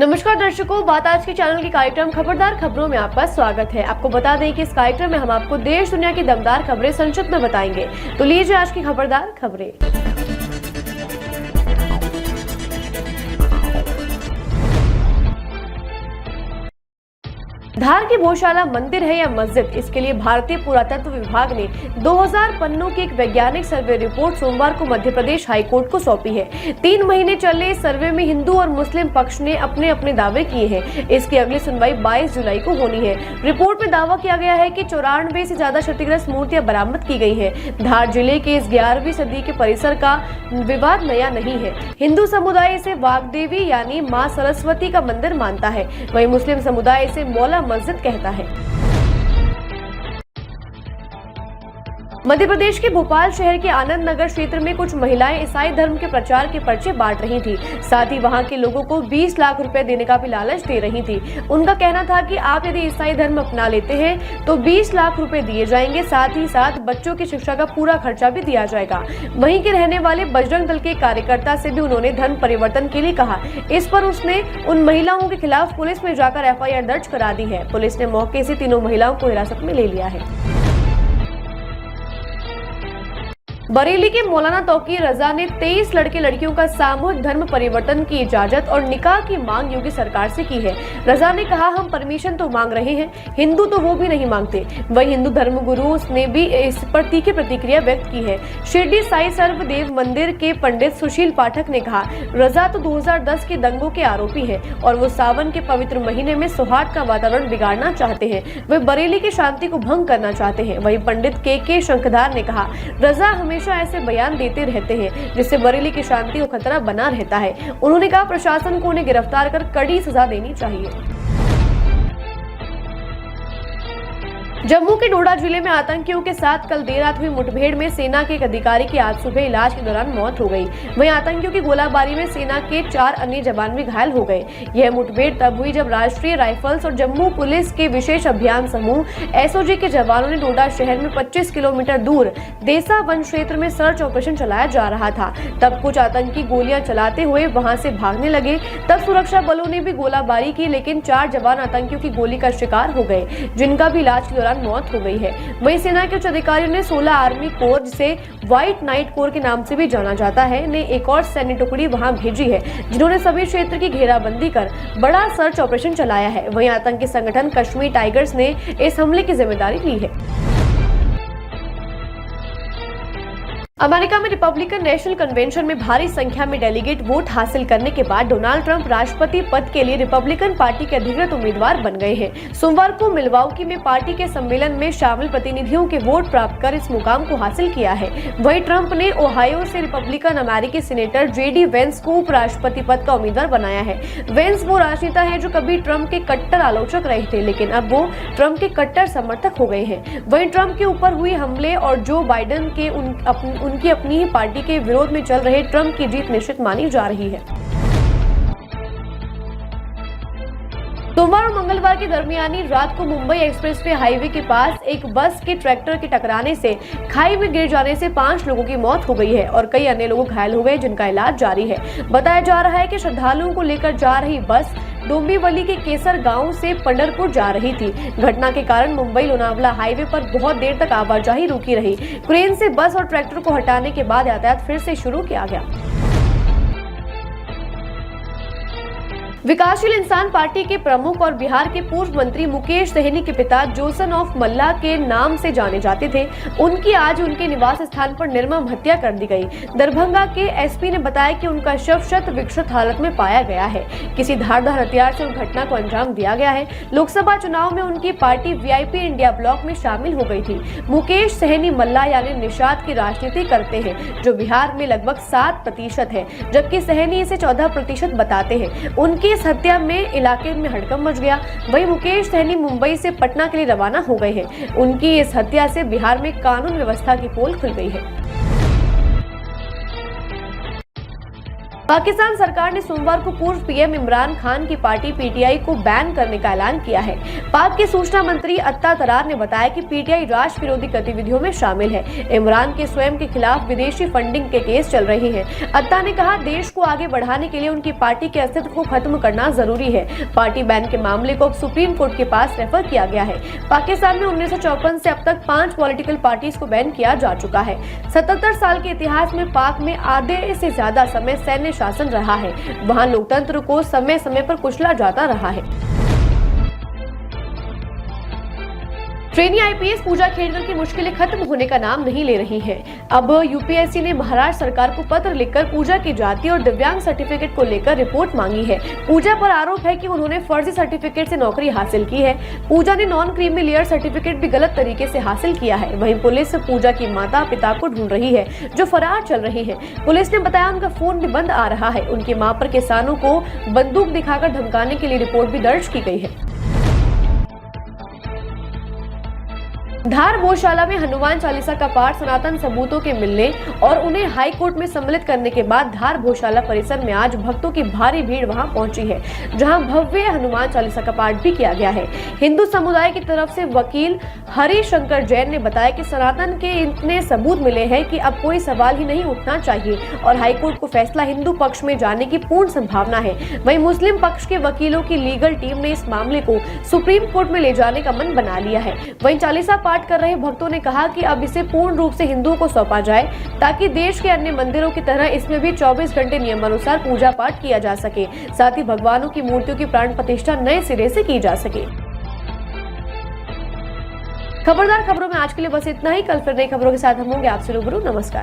नमस्कार दर्शकों, बात आज के चैनल के कार्यक्रम खबरदार खबरों में आपका स्वागत है। आपको बता दें कि इस कार्यक्रम में हम आपको देश दुनिया की दमदार खबरें संक्षिप्त में बताएंगे। तो लीजिए आज की खबरदार खबरें। धार की गौशाला मंदिर है या मस्जिद, इसके लिए भारतीय पुरातत्व विभाग ने 2000 पन्नों की एक वैज्ञानिक सर्वे रिपोर्ट सोमवार को मध्य प्रदेश हाई कोर्ट को सौंपी है। 3 महीने चले इस सर्वे में हिंदू और मुस्लिम पक्ष ने अपने अपने दावे किए हैं। इसकी अगली सुनवाई 22 जुलाई को होनी है। रिपोर्ट में दावा किया गया है कि 94 से ज्यादा क्षतिग्रस्त मूर्तियां बरामद की गई है। धार जिले के इस 11वीं सदी के परिसर का विवाद नया नहीं है। हिंदू समुदाय इसे वाग्देवी यानी माँ सरस्वती का मंदिर मानता है, वहीं मुस्लिम समुदाय इसे मौला मस्जिद कहता है। मध्य प्रदेश के भोपाल शहर के आनंद नगर क्षेत्र में कुछ महिलाएं ईसाई धर्म के प्रचार के पर्चे बांट रही थी। साथ ही वहां के लोगों को 20 लाख रुपए देने का भी लालच दे रही थी। उनका कहना था कि आप यदि ईसाई धर्म अपना लेते हैं तो 20 लाख रुपए दिए जाएंगे, साथ ही साथ बच्चों की शिक्षा का पूरा खर्चा भी दिया जाएगा। वहीं के रहने वाले बजरंग दल के कार्यकर्ता से भी उन्होंने धर्म परिवर्तन के लिए कहा। इस पर उसने उन महिलाओं के खिलाफ पुलिस में जाकर FIR दर्ज करा दी है। पुलिस ने मौके से तीनों महिलाओं को हिरासत में ले लिया है। बरेली के मौलाना तौकीर रजा ने 23 लड़के लड़कियों का सामूहिक धर्म परिवर्तन की इजाजत और निकाह की मांग योगी सरकार से की है। रजा ने कहा, हम परमिशन तो मांग रहे हैं, हिंदू तो वो भी नहीं मांगते। वही हिंदू धर्म गुरु ने भी इस पर तीखी प्रतिक्रिया व्यक्त की है। शिरडी साई सर्वदेव मंदिर के पंडित सुशील पाठक ने कहा, रजा तो 2010 के दंगों के आरोपी है और वो सावन के पवित्र महीने में सौहार्द का वातावरण बिगाड़ना चाहते हैं। वे बरेली की शांति को भंग करना चाहते हैं। वही पंडित के शंखधार ने कहा, रजा हमेशा ऐसे बयान देते रहते हैं जिससे बरेली की शांति को खतरा बना रहता है। उन्होंने कहा, प्रशासन को उन्हें गिरफ्तार कर कड़ी सजा देनी चाहिए। जम्मू के डोडा जिले में आतंकियों के साथ कल देर रात हुई मुठभेड़ में सेना के एक अधिकारी की आज सुबह इलाज के दौरान मौत हो गई। वहीं आतंकियों की गोलाबारी में सेना के 4 अन्य जवान भी घायल हो गए। यह मुठभेड़ तब हुई जब राष्ट्रीय राइफल्स और जम्मू पुलिस के विशेष अभियान समूह SOG के जवानों ने डोडा शहर में 25 किलोमीटर दूर देसा वन क्षेत्र में सर्च ऑपरेशन चलाया जा रहा था। तब कुछ आतंकी गोलियां चलाते हुए वहां से भागने लगे। तब सुरक्षा बलों ने भी गोलाबारी की, लेकिन 4 जवान आतंकियों की गोली का शिकार हो गए, जिनका भी इलाज के दौरान मौत हो गई है। वहीं सेना के उच्च अधिकारियों ने 16 आर्मी कोर, जिसे व्हाइट नाइट कोर के नाम से भी जाना जाता है, ने एक और सैन्य टुकड़ी वहां भेजी है, जिन्होंने सभी क्षेत्र की घेराबंदी कर बड़ा सर्च ऑपरेशन चलाया है। वहीं आतंकी संगठन कश्मीर टाइगर्स ने इस हमले की जिम्मेदारी ली है। अमेरिका में रिपब्लिकन नेशनल कन्वेंशन में भारी संख्या में डेलीगेट वोट हासिल करने के बाद डोनाल्ड ट्रंप राष्ट्रपति पद के लिए रिपब्लिकन पार्टी के अधिकृत उम्मीदवार बन गए हैं। सोमवार को मिल्वाउकी में पार्टी के सम्मेलन में शामिल प्रतिनिधियों के वोट प्राप्त कर इस मुकाम को हासिल किया है। वहीं ट्रंप ने ओहायो से रिपब्लिकन अमेरिकी सीनेटर JD वेंस को उपराष्ट्रपति पद का उम्मीदवार बनाया है। वेंस वो राजनेता है जो कभी ट्रंप के कट्टर आलोचक रहे थे, लेकिन अब वो ट्रंप के कट्टर समर्थक हो गए हैं। वहीं ट्रंप के ऊपर हुए हमले और जो बाइडेन के उनकी अपनी ही पार्टी के विरोध में चल रहे ट्रंप की जीत निश्चित मानी जा रही है। सोमवार और मंगलवार की दरमियानी रात को मुंबई एक्सप्रेसवे हाईवे के पास एक बस के ट्रैक्टर के टकराने से खाई में गिर जाने से 5 लोगों की मौत हो गई है और कई अन्य लोग घायल हो गए, जिनका इलाज जारी है। बताया जा रहा है कि श्रद्धालुओं को लेकर जा रही बस डोंबिवली के केसर गांव से पंढरपुर जा रही थी। घटना के कारण मुंबई लोनावला हाईवे पर बहुत देर तक आवाजाही रुकी रही। क्रेन से बस और ट्रैक्टर को हटाने के बाद यातायात फिर से शुरू किया गया। विकासशील इंसान पार्टी के प्रमुख और बिहार के पूर्व मंत्री मुकेश सहनी के पिता जोसन ऑफ मल्ला के नाम से जाने जाते थे, उनकी आज उनके निवास स्थान पर निर्मम हत्या कर दी गई। दरभंगा के SP ने बताया कि उनका शव शत विक्षत हालत में पाया गया है। किसी धारदार हथियार से उस घटना को अंजाम दिया गया है। लोकसभा चुनाव में उनकी पार्टी VIP इंडिया ब्लॉक में शामिल हो गई थी। मुकेश सहनी मल्ला यानी निषाद की राजनीति करते हैं, जो बिहार में लगभग 7% है, जबकि सहनी इसे 14% बताते हैं। उनकी इस हत्या में इलाके में हड़कंप मच गया। वहीं मुकेश सहनी मुंबई से पटना के लिए रवाना हो गए हैं। उनकी इस हत्या से बिहार में कानून व्यवस्था की पोल खुल गई है। पाकिस्तान सरकार ने सोमवार को पूर्व पीएम इमरान खान की पार्टी पीटीआई को बैन करने का ऐलान किया है। पाक के सूचना मंत्री अत्ता तरार ने बताया कि पीटीआई राष्ट्र विरोधी गतिविधियों में शामिल है। इमरान के स्वयं के खिलाफ विदेशी फंडिंग के केस चल रहे हैं। अत्ता ने कहा, देश को आगे बढ़ाने के लिए उनकी पार्टी के अस्तित्व को खत्म करना जरूरी है। पार्टी बैन के मामले को अब सुप्रीम कोर्ट के पास रेफर किया गया है। पाकिस्तान में 1954 से अब तक 5 पॉलिटिकल पार्टीज को बैन किया जा चुका है। 77 साल के इतिहास में पाक में आधे से ज्यादा समय सैन्य शासन रहा है। वहां लोकतंत्र को समय समय पर कुचला जाता रहा है। ट्रेनी आईपीएस पूजा खेड़कर की मुश्किलें खत्म होने का नाम नहीं ले रही हैं। अब यूपीएससी ने महाराष्ट्र सरकार को पत्र लिखकर पूजा की जाति और दिव्यांग सर्टिफिकेट को लेकर रिपोर्ट मांगी है। पूजा पर आरोप है कि उन्होंने फर्जी सर्टिफिकेट से नौकरी हासिल की है। पूजा ने नॉन क्रीमी लेयर सर्टिफिकेट भी गलत तरीके से हासिल किया है। वहीं पुलिस पूजा की माता पिता को ढूंढ रही है, जो फरार चल रहे हैं। पुलिस ने बताया उनका फोन भी बंद आ रहा है। उनकी मां पर किसानों को बंदूक दिखाकर धमकाने के लिए रिपोर्ट भी दर्ज की गई है। धार गौशाला में हनुमान चालीसा का पाठ सनातन सबूतों के मिलने और उन्हें हाई कोर्ट में सम्मिलित करने के बाद धार गौशाला परिसर में आज भक्तों की भारी भीड़ वहां पहुंची है, जहां भव्य हनुमान चालीसा का पाठ भी किया गया है। हिंदू समुदाय की तरफ से वकील हरिशंकर जैन ने बताया कि सनातन के इतने सबूत मिले हैं कि अब कोई सवाल ही नहीं उठना चाहिए और हाई कोर्ट को फैसला हिंदू पक्ष में जाने की पूर्ण संभावना है। वहीं मुस्लिम पक्ष के वकीलों की लीगल टीम ने इस मामले को सुप्रीम कोर्ट में ले जाने का मन बना लिया है। वहीं चालीसा पाठ कर रहे भक्तों ने कहा कि अब इसे पूर्ण रूप से हिंदुओं को सौंपा जाए, ताकि देश के अन्य मंदिरों की तरह इसमें भी 24 घंटे नियमानुसार पूजा पाठ किया जा सके। साथ ही भगवानों की मूर्तियों की प्राण प्रतिष्ठा नए सिरे से की जा सके। खबरदार खबरों में आज के लिए बस इतना ही। कल फिर नई खबरों के साथ हम होंगे आपसे रूबरू। नमस्कार।